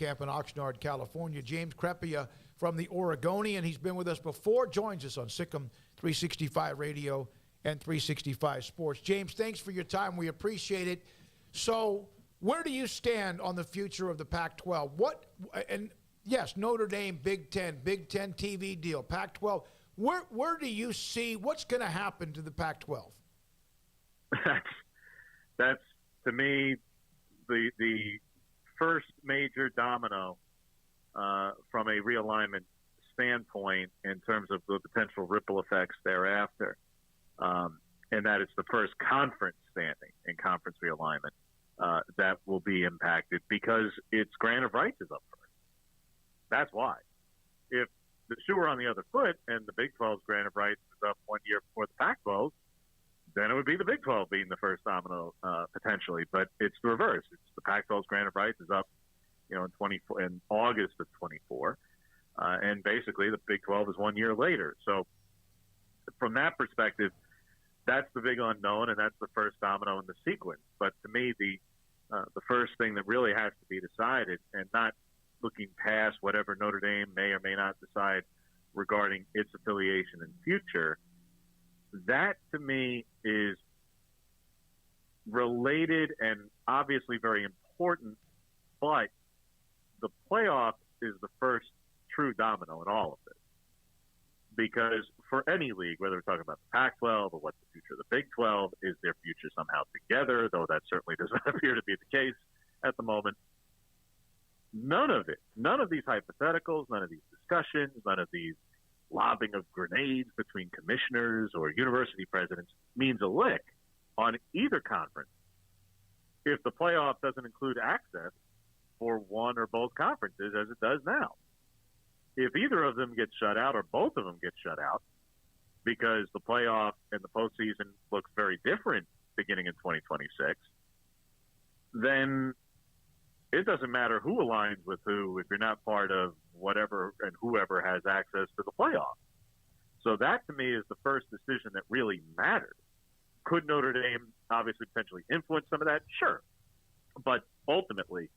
camp in Oxnard, California. James Crepea from the Oregonian. He's been with us before, joins us on Sikkim 365 Radio and 365 Sports. James, thanks for your time. We appreciate it. So where do you stand on the future of the Pac-12? And yes, Notre Dame, Big Ten TV deal, Pac-12. Where do you see what's going to happen to the Pac-12? That's to me the first major domino from a realignment standpoint in terms of the potential ripple effects thereafter, and that it's the first conference standing in conference realignment that will be impacted because its grant of rights is up first. That's why. If the shoe were on the other foot and the Big 12's grant of rights is up 1 year before the Pac-12, then it would be the Big 12 being the first domino potentially. But it's the reverse. It's the Pac-12's grant of rights is up, in August of 24, and basically the Big 12 is 1 year later. So from that perspective, that's the big unknown, and that's the first domino in the sequence. But to me, the first thing that really has to be decided, and not looking past whatever Notre Dame may or may not decide regarding its affiliation and future, that to me is related and obviously very important, but the playoff is the first true domino in all of this. Because for any league, whether we're talking about the Pac-12 or what's the future of the Big 12, is their future somehow together, though that certainly does not appear to be the case at the moment. None of it, none of these hypotheticals, none of these discussions, none of these lobbing of grenades between commissioners or university presidents means a lick on either conference if the playoff doesn't include access for one or both conferences as it does now. If either of them gets shut out or both of them get shut out because the playoff and the postseason looks very different beginning in 2026, then it doesn't matter who aligns with who if you're not part of whatever and whoever has access to the playoff. So that, to me, is the first decision that really matters. Could Notre Dame obviously potentially influence some of that? Sure. But ultimately,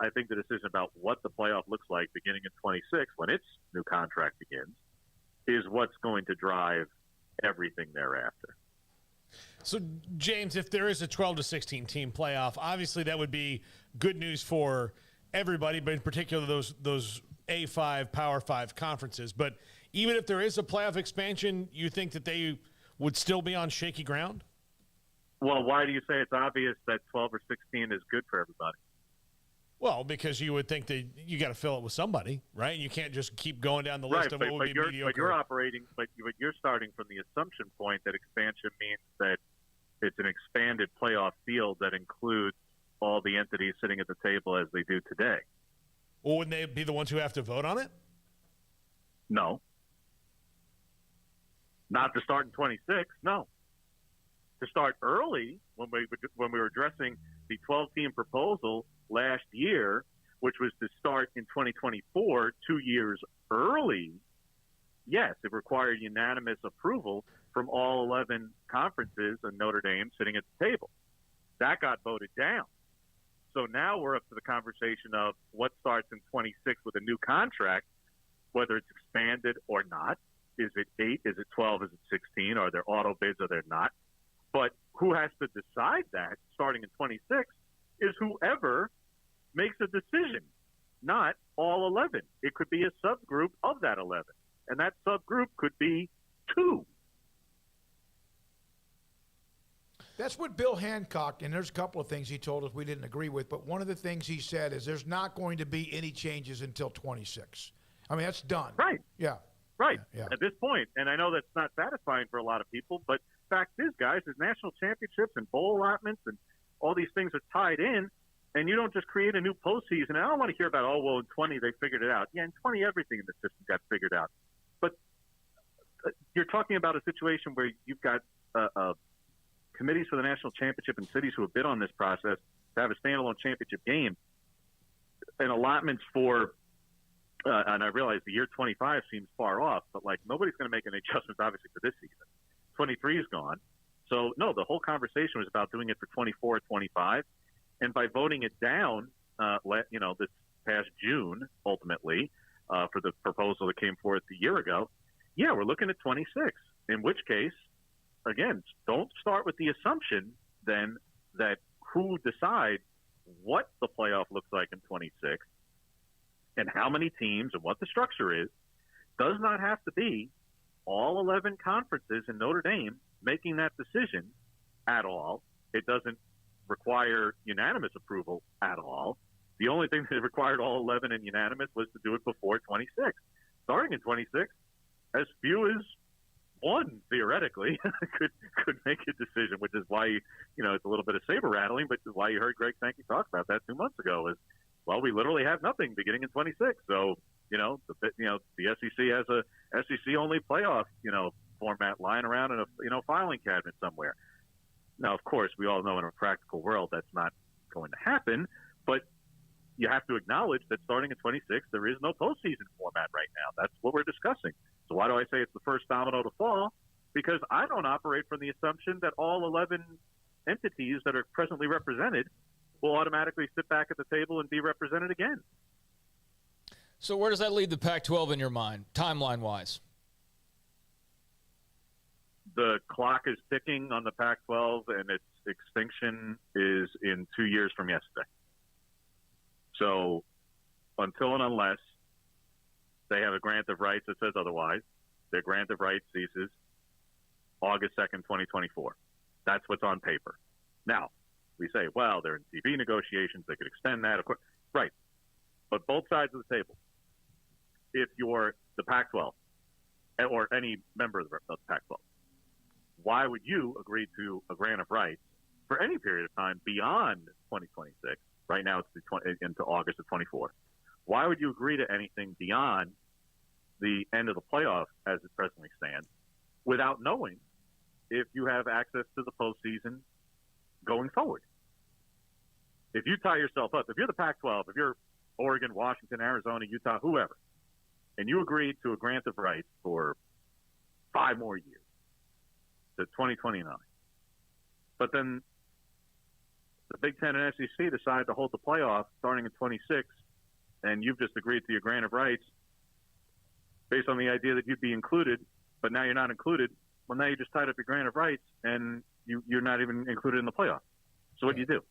I think the decision about what the playoff looks like beginning in 26, when its new contract begins, is what's going to drive everything thereafter. So, James, if there is a 12 to 16 team playoff, obviously that would be good news for everybody, but in particular those A5, Power 5 conferences. But even if there is a playoff expansion, you think that they would still be on shaky ground? Well, why do you say it's obvious that 12 or 16 is good for everybody? Well, because you would think that you got to fill it with somebody, right? And you can't just keep going down the list of what would be mediocre. But you're operating, but you're starting from the assumption point that expansion means that it's an expanded playoff field that includes all the entities sitting at the table as they do today. Well, wouldn't they be the ones who have to vote on it? No. Not to start in 26, no. To start early, when we were addressing the 12-team proposal last year, which was to start in 2024, 2 years early, yes, it required unanimous approval from all 11 conferences and Notre Dame sitting at the table. That got voted down. So now we're up to the conversation of what starts in 26 with a new contract, whether it's expanded or not. Is it 8? Is it 12? Is it 16? Are there auto bids? Are there not? But who has to decide that starting in 26 is whoever makes a decision, not all 11. It could be a subgroup of that 11, and that subgroup could be 2. That's what Bill Hancock, and there's a couple of things he told us we didn't agree with, but one of the things he said is there's not going to be any changes until 26. I mean, that's done. Right. Yeah. Right. Yeah. At this point, and I know that's not satisfying for a lot of people, but fact is, guys, there's national championships and bowl allotments and all these things are tied in, and you don't just create a new postseason. And I don't want to hear about, oh, well, in 20 they figured it out. Yeah, in 20 everything in the system got figured out. But you're talking about a situation where you've got committees for the national championship and cities who have bid on this process to have a standalone championship game, and allotments for and I realize the year 25 seems far off, but like nobody's going to make any adjustments obviously for this season. 23 is gone. So no, the whole conversation was about doing it for 24 or 25. And by voting it down, this past June, ultimately, for the proposal that came forth a year ago, yeah, we're looking at 26. In which case, again, don't start with the assumption then that who decides what the playoff looks like in 26 and how many teams and what the structure is does not have to be all 11 conferences in Notre Dame making that decision at all. It doesn't require unanimous approval at all. The only thing that required all 11 and unanimous was to do it before 26. Starting in 26, as few as one, theoretically, could make a decision, which is why, it's a little bit of saber rattling, but why you heard Greg Sankey talk about that 2 months ago is, well, we literally have nothing beginning in 26. So, the SEC has a SEC-only playoff, format lying around in a, filing cabinet somewhere. Now, of course, we all know in a practical world that's not going to happen, but you have to acknowledge that starting in 26, there is no postseason format right now. That's what we're discussing. So why do I say it's the first domino to fall? Because I don't operate from the assumption that all 11 entities that are presently represented will automatically sit back at the table and be represented again. So where does that leave the Pac-12 in your mind, timeline-wise? The clock is ticking on the Pac-12, and its extinction is in 2 years from yesterday. So until and unless they have a grant of rights that says otherwise, their grant of rights ceases August 2nd, 2024. That's what's on paper. Now, we say, well, they're in TV negotiations. They could extend that. Of course, right. But both sides of the table, if you're the Pac-12 or any member of the Pac-12, why would you agree to a grant of rights for any period of time beyond 2026? Right now it's into August of 24. Why would you agree to anything beyond the end of the playoff as it presently stands without knowing if you have access to the postseason going forward? If you tie yourself up, if you're the Pac-12, if you're Oregon, Washington, Arizona, Utah, whoever, and you agreed to a grant of rights for 5 more years to 2029, but then the Big Ten and SEC decide to hold the playoff starting in 26, and you've just agreed to your grant of rights based on the idea that you'd be included, but now you're not included. Well, now you just tied up your grant of rights, and you're not even included in the playoff. So what do you do?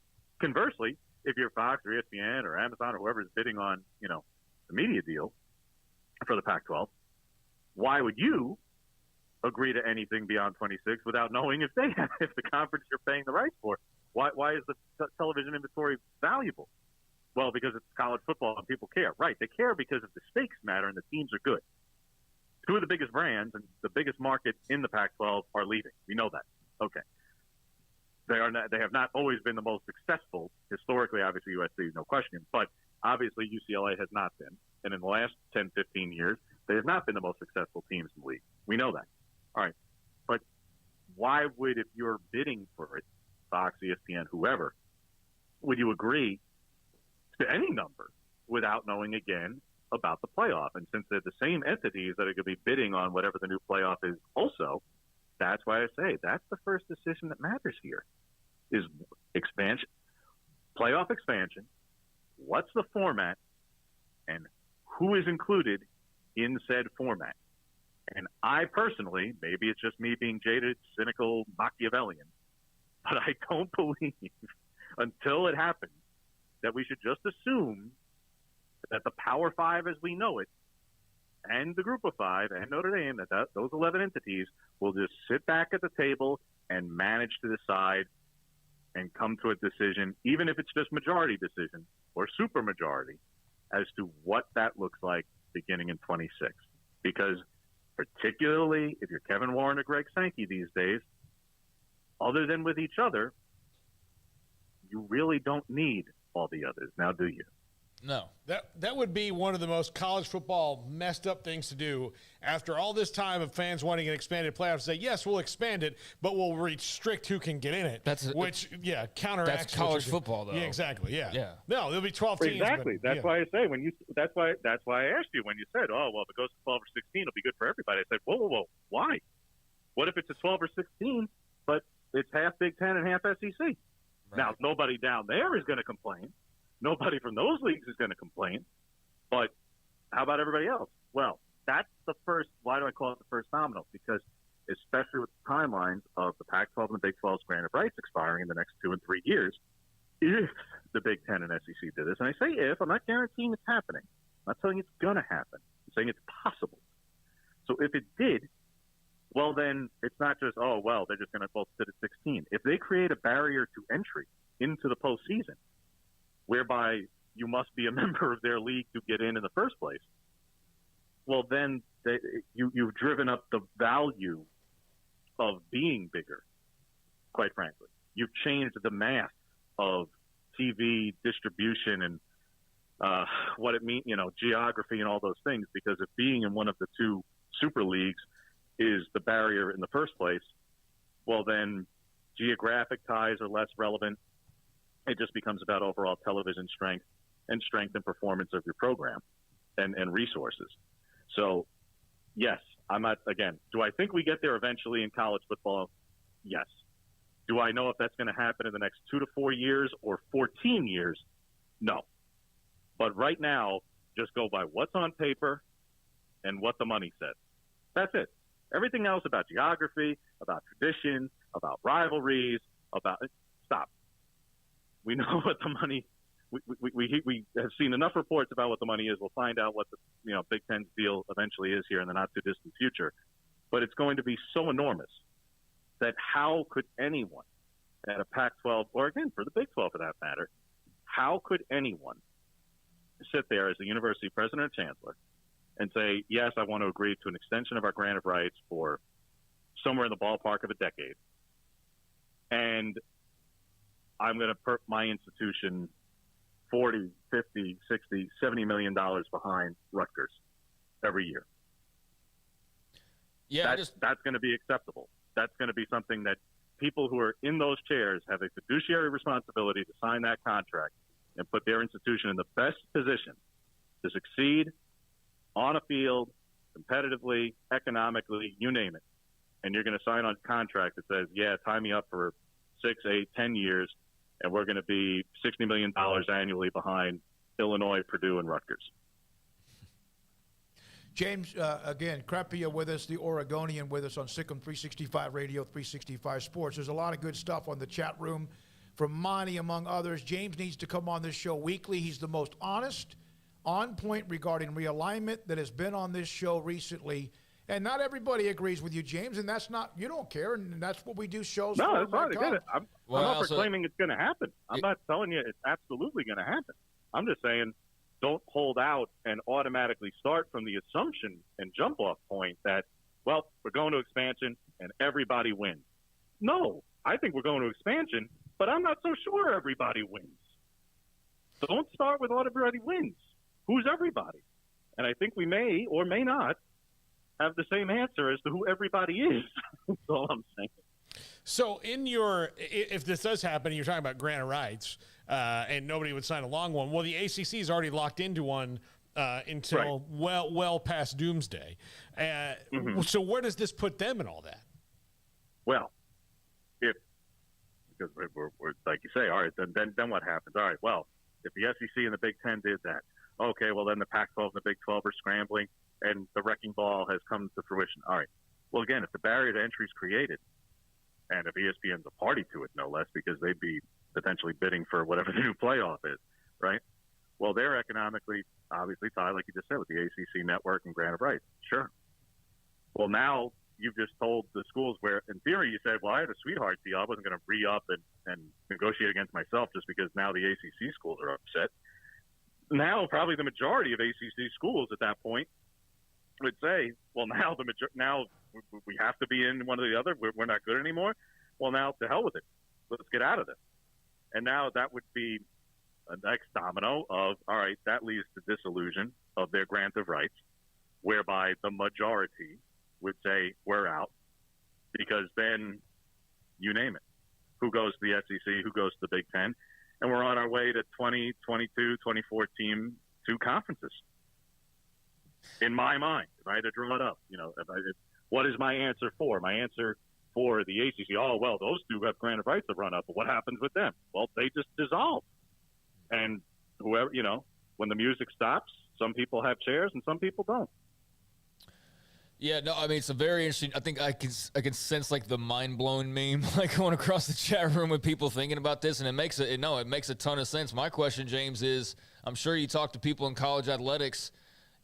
Conversely, if you're Fox or ESPN or Amazon or whoever is bidding on, the media deal for the Pac-12, why would you agree to anything beyond 26 without knowing if the conference you're paying the rights for? Why is the television inventory valuable? Well, because it's college football and people care. Right, they care because if the stakes matter and the teams are good. 2 of the biggest brands and the biggest market in the Pac-12 are leaving. We know that. Okay. They have not always been the most successful. Historically, obviously, USC, no question. But obviously, UCLA has not been. And in the last 10, 15 years, they have not been the most successful teams in the league. We know that. All right. But why would, if you're bidding for it, Fox, ESPN, whoever, would you agree to any number without knowing, again, about the playoff? And since they're the same entities that are going to be bidding on whatever the new playoff is also, that's why I say that's the first decision that matters here is expansion, playoff expansion, what's the format, and who is included in said format. And I personally, maybe it's just me being jaded, cynical, Machiavellian, but I don't believe until it happens that we should just assume that the Power Five as we know it and the Group of Five and Notre Dame, those 11 entities will just sit back at the table and manage to decide and come to a decision, even if it's just majority decision or supermajority, as to what that looks like beginning in 26. Because particularly if you're Kevin Warren or Greg Sankey these days, other than with each other, you really don't need all the others. Now, do you? No. That would be one of the most college football messed up things to do after all this time of fans wanting an expanded playoff. Say, yes, we'll expand it, but we'll restrict who can get in it. Counteracts. That's college football, though. Yeah, exactly. Yeah. Yeah. No, there'll be 12 teams. Exactly. That's why I say that's why I asked you when you said, oh, well, if it goes to 12 or 16, it'll be good for everybody. I said, whoa. Why? What if it's a 12 or 16, but it's half Big Ten and half SEC? Right. Now, nobody down there is going to complain. Nobody from those leagues is going to complain. But how about everybody else? Well, that's the first. Why do I call it the first domino? Because especially with the timelines of the Pac-12 and the Big 12's grant of rights expiring in the next 2 and 3 years, if the Big Ten and SEC did this, and I say if, I'm not guaranteeing it's happening. I'm not telling you it's going to happen. I'm saying it's possible. So if it did, well, then it's not just, oh, well, they're just going to both sit at 16. If they create a barrier to entry into the postseason, whereby you must be a member of their league to get in the first place, well, then you've driven up the value of being bigger, quite frankly. You've changed the math of TV distribution and what it means, geography and all those things, because if being in one of the two super leagues is the barrier in the first place, well, then geographic ties are less relevant. It just becomes about overall television strength and performance of your program and resources. So, yes, I'm not, again, do I think we get there eventually in college football? Yes. Do I know if that's going to happen in the next 2 to 4 years or 14 years? No. But right now, just go by what's on paper and what the money says. That's it. Everything else about geography, about tradition, about rivalries, stop. We know what the money. We have seen enough reports about what the money is. We'll find out what the Big Ten's deal eventually is here in the not too distant future. But it's going to be so enormous that how could anyone at a Pac-12, or again for the Big 12 for that matter, how could anyone sit there as the university president or chancellor and say, yes, I want to agree to an extension of our grant of rights for somewhere in the ballpark of a decade, and I'm going to put my institution 40, 50, 60, $70 million behind Rutgers every year. Yeah, that's going to be acceptable. That's going to be something that people who are in those chairs have a fiduciary responsibility to sign that contract and put their institution in the best position to succeed on a field, competitively, economically, you name it. And you're going to sign on a contract that says, yeah, tie me up for 6, 8, 10 years, and we're going to be $60 million annually behind Illinois, Purdue, and Rutgers. James, again, Crepea with us, the Oregonian with us on Sikkim 365 Radio, 365 Sports. There's a lot of good stuff on the chat room from Monty, among others. James needs to come on this show weekly. He's the most honest, on point regarding realignment that has been on this show recently. And not everybody agrees with you, James, and that's not, you don't care, and that's what we do shows for. No, that's fine. I get it. I'm not proclaiming it's going to happen. I'm not telling you it's absolutely going to happen. I'm just saying don't hold out and automatically start from the assumption and jump off point that, well, we're going to expansion and everybody wins. No, I think we're going to expansion, but I'm not so sure everybody wins. Don't start with everybody wins. Who's everybody? And I think we may or may not have the same answer as to who everybody is. That's all I'm saying. So if this does happen, you're talking about grant of rights, and nobody would sign a long one. Well, the ACC is already locked into one until well past doomsday. So where does this put them in all that? Well, because we're like you say, all right, then what happens? All right, well, if the SEC and the Big Ten did that, okay, well then the Pac-12 and the Big 12 are scrambling, and the wrecking ball has come to fruition. All right. Well, again, if the barrier to entry is created, and if ESPN's a party to it, no less, because they'd be potentially bidding for whatever the new playoff is, right? Well, they're economically, obviously, tied, like you just said, with the ACC network and grant of rights. Sure. Well, now you've just told the schools where, in theory, you said, well, I had a sweetheart deal. I wasn't going to re-up and negotiate against myself just because now the ACC schools are upset. Now, probably the majority of ACC schools at that point would say, well, now we have to be in one or the other. We're not good anymore. Well, now to hell with it. Let's get out of this. And now that would be a next domino of, all right, that leads to disillusion of their grant of rights, whereby the majority would say we're out, because then you name it. Who goes to the SEC? Who goes to the Big Ten? And we're on our way to 20, 22, 24 team, 2 conferences. In my mind, if I had to draw it up, what is my answer for? My answer for the ACC, oh, well, those 2 have grant of rights to run up, but what happens with them? Well, they just dissolve. And whoever, when the music stops, some people have chairs and some people don't. Yeah, no, I mean, it's a very interesting. I think I can sense like the mind-blown meme like going across the chat room with people thinking about this, and it makes a ton of sense. My question, James, is I'm sure you talk to people in college athletics.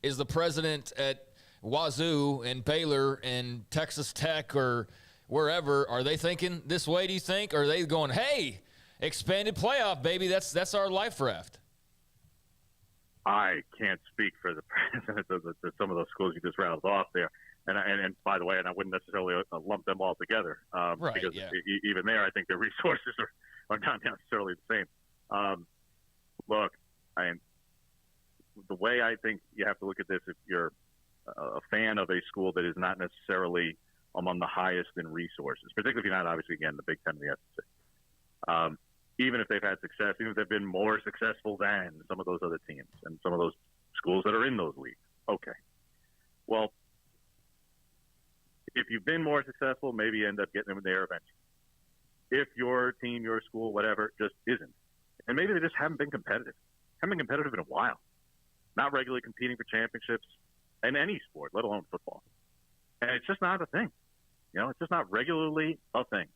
Is the president at Wazoo and Baylor and Texas Tech or wherever, are they thinking this way, do you think? Or are they going, hey, expanded playoff, baby, that's our life raft? I can't speak for the president of some of those schools you just rattled off there. And by the way, and I wouldn't necessarily lump them all together right, because yeah. Even there, I think the resources are not necessarily the same. Look, the way I think you have to look at this, if you're a fan of a school that is not necessarily among the highest in resources, particularly if you're not, obviously, again, the Big Ten and the SEC. Even if they've had success, even if they've been more successful than some of those other teams and some of those schools that are in those leagues. Okay. Well, if you've been more successful, maybe you end up getting them there eventually. If your team, your school, whatever, just isn't. And maybe they just haven't been competitive. Haven't been competitive in a while. Not regularly competing for championships in any sport, let alone football. And it's just not a thing. It's just not regularly a thing.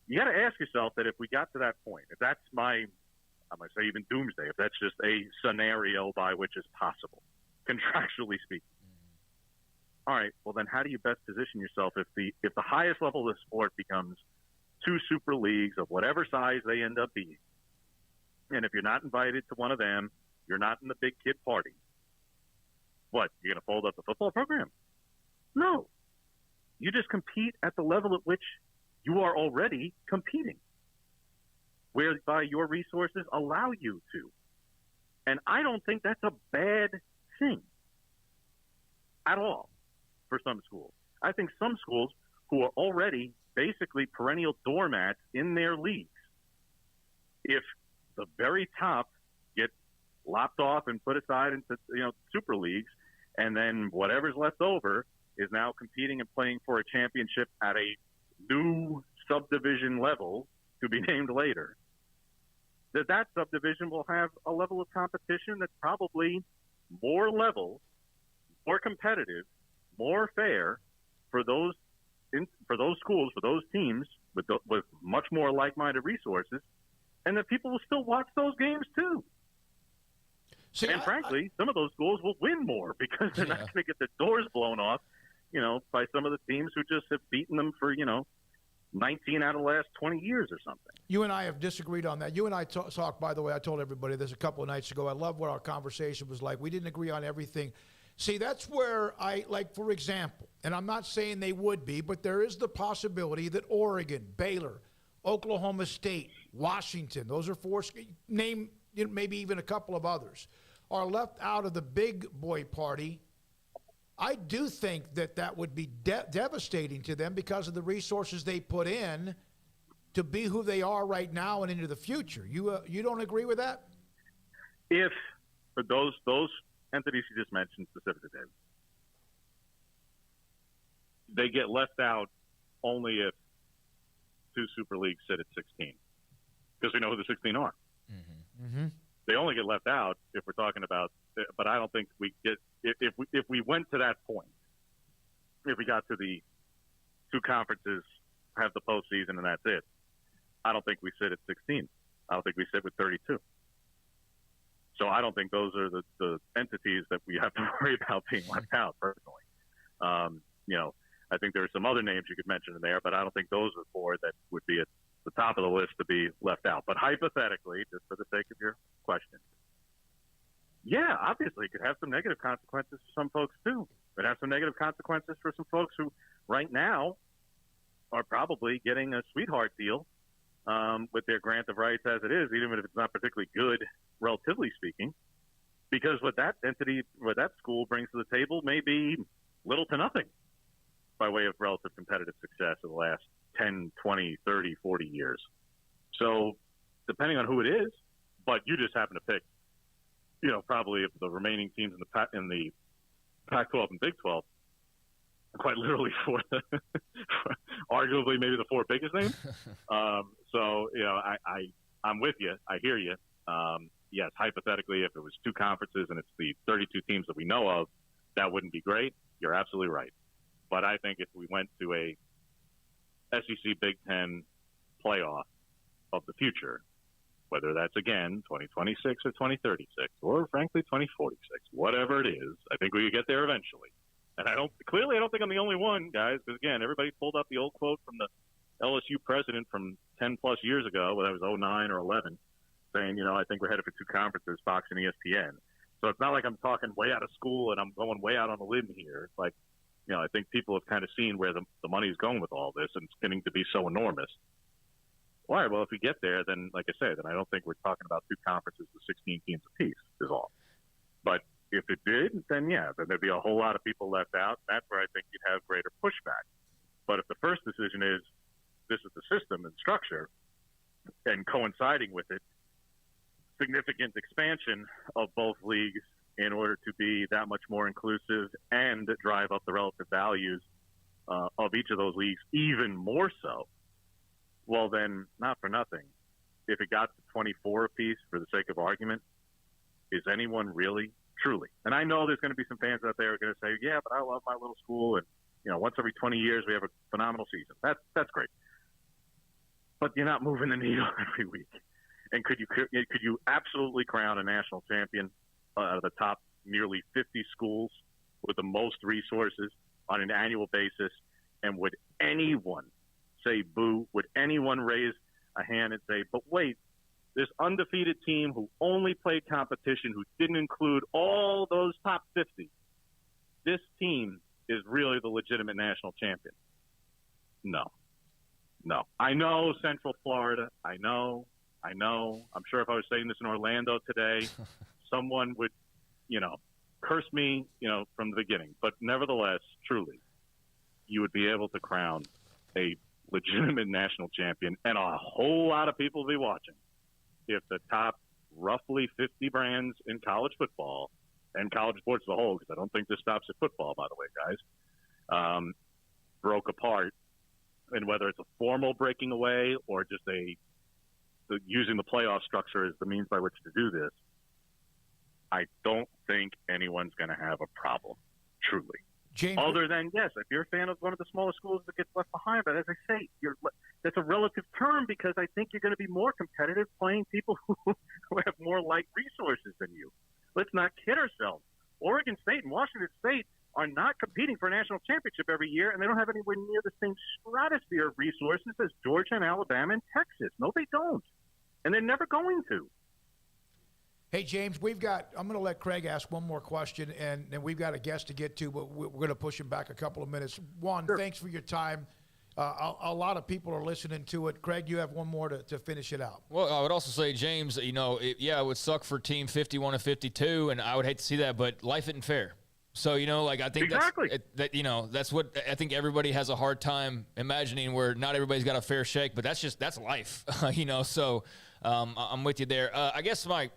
You got to ask yourself that if we got to that point, if that's I'm going to say even doomsday, if that's just a scenario by which is possible, contractually speaking. All right, well then how do you best position yourself if the highest level of the sport becomes 2 super leagues of whatever size they end up being, and if you're not invited to one of them, you're not in the big kid party. What, you're going to fold up the football program? No. You just compete at the level at which you are already competing, whereby your resources allow you to. And I don't think that's a bad thing at all for some schools. I think some schools who are already basically perennial doormats in their leagues, if the very top get lopped off and put aside into super leagues, and then whatever's left over is now competing and playing for a championship at a new subdivision level to be named later, that subdivision will have a level of competition that's probably more level, more competitive, more fair for those schools, for those teams with much more like-minded resources, and that people will still watch those games too. And frankly, some of those schools will win more because they're not going to get their doors blown off, by some of the teams who just have beaten them for, 19 out of the last 20 years or something. You and I have disagreed on that. You and I talked, by the way, I told everybody this a couple of nights ago. I love what our conversation was like. We didn't agree on everything. See, that's where for example, and I'm not saying they would be, but there is the possibility that Oregon, Baylor, Oklahoma State, Washington, those are 4, name maybe even a couple of others, are left out of the big boy party. I do think that would be devastating to them because of the resources they put in to be who they are right now and into the future. You don't agree with that? If those entities you just mentioned specifically, David, they get left out only if 2 super leagues sit at 16, because we know who the 16 are. Mm-hmm. Mm-hmm. They only get left out if we're talking about, but I don't think we get, if we went to that point, if we got to the 2 conferences, have the postseason, and that's it, I don't think we sit at 16. I don't think we sit with 32. So I don't think those are the entities that we have to worry about being left out, personally. I think there are some other names you could mention in there, but I don't think those are 4 that would be at the top of the list to be left out. But hypothetically, just for the sake of your question, yeah, obviously it could have some negative consequences for some folks too. It has some negative consequences for some folks who right now are probably getting a sweetheart deal with their grant of rights as it is, even if it's not particularly good, relatively speaking, because what that entity, what that school brings to the table may be little to nothing by way of relative competitive success in the last 10, 20, 30, 40 years. So depending on who it is, but you just happen to pick, probably of the remaining teams in the Pac-12 and Big 12, quite literally for arguably maybe the 4 biggest names. So, I'm with you. I hear you. yes, hypothetically, if it was 2 conferences and it's the 32 teams that we know of, that wouldn't be great. You're absolutely right. But I think if we went to a SEC Big Ten playoff of the future, whether that's, again, 2026 or 2036, or frankly 2046, whatever it is, I think we could get there eventually. And I don't think I'm the only one, guys, because, again, everybody pulled up the old quote from the LSU president from 10-plus years ago, whether it was 09 or 11, saying, I think we're headed for 2 conferences, Fox and ESPN. So it's not like I'm talking way out of school and I'm going way out on a limb here. It's like, I think people have kind of seen where the money is going with all this, and it's getting to be so enormous. All right, well, if we get there, then, like I say, then I don't think we're talking about 2 conferences with 16 teams apiece is all. But if it did, then, yeah, then there'd be a whole lot of people left out. That's where I think you'd have greater pushback. But if the first decision is this is the system and structure, and coinciding with it, significant expansion of both leagues in order to be that much more inclusive and drive up the relative values of each of those leagues even more so, well, then, not for nothing, if it got to 24 apiece for the sake of argument, is anyone really, truly? And I know there's going to be some fans out there who are going to say, yeah, but I love my little school, and, once every 20 years we have a phenomenal season. That's great. But you're not moving the needle every week. And could you absolutely crown a national champion out of the top nearly 50 schools with the most resources on an annual basis? And would anyone say boo? Would anyone raise a hand and say, but wait, this undefeated team who only played competition, who didn't include all those top 50, this team is really the legitimate national champion? No. I know Central Florida. I know. I'm sure if I was saying this in Orlando today, someone would, curse me, from the beginning. But nevertheless, truly, you would be able to crown a legitimate national champion, and a whole lot of people will be watching if the top roughly 50 brands in college football and college sports as a whole, because I don't think this stops at football, by the way, guys, broke apart. And whether it's a formal breaking away or just using the playoff structure as the means by which to do this, I don't think anyone's going to have a problem, truly. James, other than, yes, if you're a fan of one of the smaller schools that gets left behind, but as I say, that's a relative term, because I think you're going to be more competitive playing people who have more like resources than you. Let's not kid ourselves. Oregon State and Washington State are not competing for a national championship every year, and they don't have anywhere near the same stratosphere of resources as Georgia and Alabama and Texas. No, they don't. And they're never going to. Hey, James, I'm going to let Craig ask one more question, and then we've got a guest to get to, but we're going to push him back a couple of minutes. One, sure. Thanks for your time. A lot of people are listening to it. Craig, you have one more to finish it out. Well, I would also say, James, it would suck for Team 51 and 52, and I would hate to see that, but life isn't fair. So, I think exactly. That's what I think everybody has a hard time imagining, where not everybody's got a fair shake, but that's life, so I'm with you there. I guess my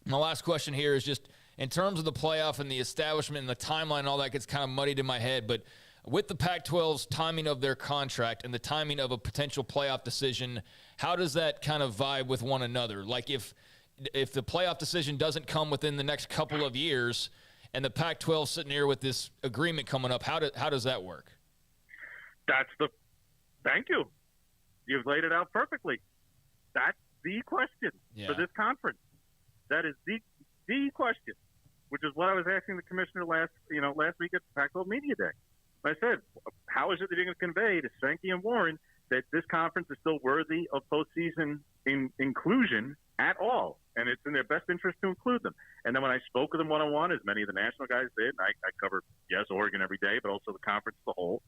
last question here is just in terms of the playoff and the establishment and the timeline and all that gets kind of muddied in my head, but with the Pac-12's timing of their contract and the timing of a potential playoff decision, how does that kind of vibe with one another? Like if the playoff decision doesn't come within the next couple of years and the Pac-12 sitting here with this agreement coming up, how does that work? Thank you. You've laid it out perfectly. That's the question for this conference. That is the question, which is what I was asking the commissioner last week at the Pac-12 Media Day. I said, how is it that you're going to convey to Sankey and Warren that this conference is still worthy of postseason inclusion at all, and it's in their best interest to include them? And then when I spoke with them one-on-one, as many of the national guys did, and I covered, yes, Oregon every day, but also the conference as a whole.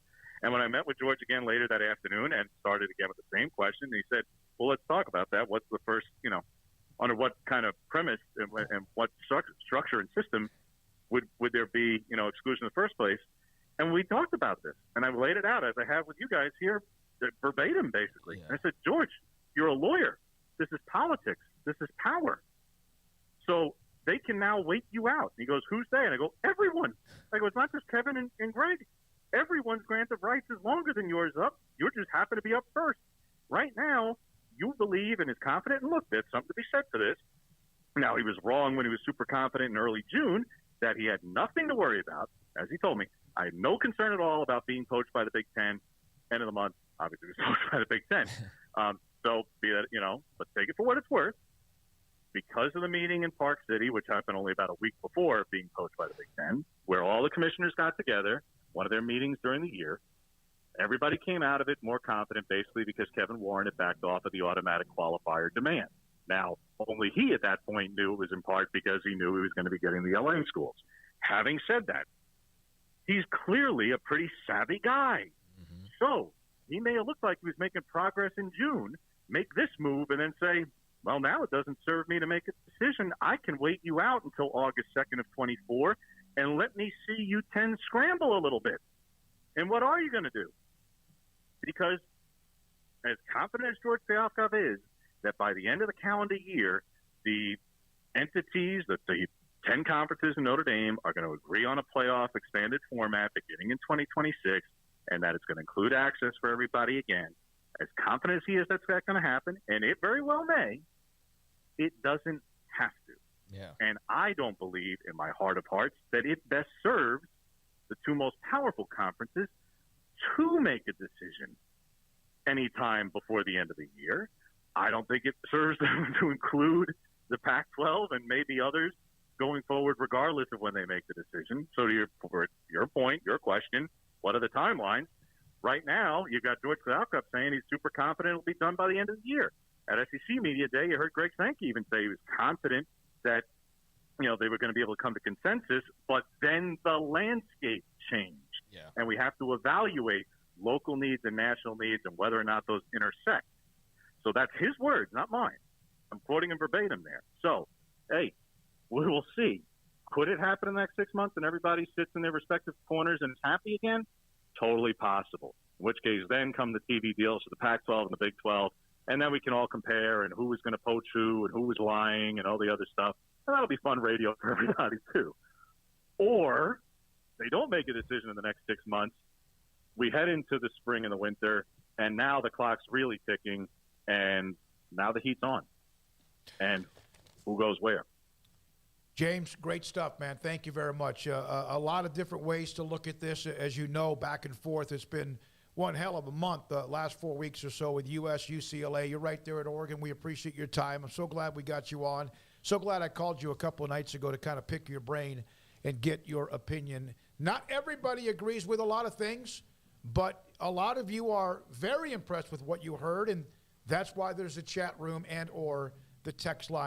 And when I met with George again later that afternoon and started again with the same question, he said, well, let's talk about that. What's the first, under what kind of premise and what structure and system would there be, exclusion in the first place? And we talked about this, and I laid it out as I have with you guys here, verbatim, basically. Yeah. And I said, George, you're a lawyer. This is politics. This is power. So they can now wait you out. And he goes, who's they? And I go, everyone. I go, it's not just Kevin and Greg. Everyone's grant of rights is longer than yours up. You just happen to be up first. Right now, you believe and is confident, and look, there's something to be said for this, Now, he was wrong when he was super confident in early June that he had nothing to worry about. As he told me, I had no concern at all about being poached by the Big Ten. End of the month, obviously, he was poached by the Big Ten. So, be that, but take it for what it's worth. Because of the meeting in Park City, which happened only about a week before being poached by the Big Ten, where all the commissioners got together, one of their meetings during the year, everybody came out of it more confident, basically because Kevin Warren had backed off of the automatic qualifier demand. Now, only he at that point knew it was in part because he knew he was going to be getting the LA schools. Having said that, he's clearly a pretty savvy guy. Mm-hmm. So he may have looked like he was making progress in June, make this move, and then say, well, now it doesn't serve me to make a decision. I can wait you out until August 2nd of 24 and let me see you 10 scramble a little bit. And what are you going to do? Because as confident as George Payalkov is that by the end of the calendar year, the entities, the 10 conferences in Notre Dame are going to agree on a playoff expanded format beginning in 2026, and that it's going to include access for everybody again. As confident as he is that's going to happen, and it very well may, it doesn't have to. Yeah. And I don't believe in my heart of hearts that it best serves the two most powerful conferences to make a decision anytime before the end of the year. I don't think it serves them to include the Pac-12 and maybe others going forward regardless of when they make the decision. So to your point, your question, what are the timelines? Right now, you've got George Payalkov saying he's super confident it'll be done by the end of the year. At SEC Media Day, you heard Greg Sankey even say he was confident that they were going to be able to come to consensus, but then the landscape changed. Yeah. And we have to evaluate local needs and national needs and whether or not those intersect. So that's his words, not mine. I'm quoting him verbatim there. So, hey, we will see. Could it happen in the next 6 months and everybody sits in their respective corners and is happy again? Totally possible. In which case, then come the TV deals for the Pac-12 and the Big 12, and then we can all compare and who was going to poach who and who was lying and all the other stuff. And that'll be fun radio for everybody, too. Or they don't make a decision in the next 6 months. We head into the spring and the winter, and now the clock's really ticking, and now the heat's on. And who goes where? James, great stuff, man. Thank you very much. A lot of different ways to look at this. As you know, back and forth, it's been one hell of a month, the last 4 weeks or so with US, UCLA. You're right there at Oregon. We appreciate your time. I'm so glad we got you on. So glad I called you a couple of nights ago to kind of pick your brain and get your opinion. Not everybody agrees with a lot of things, but a lot of you are very impressed with what you heard, and that's why there's a chat room and or the text line.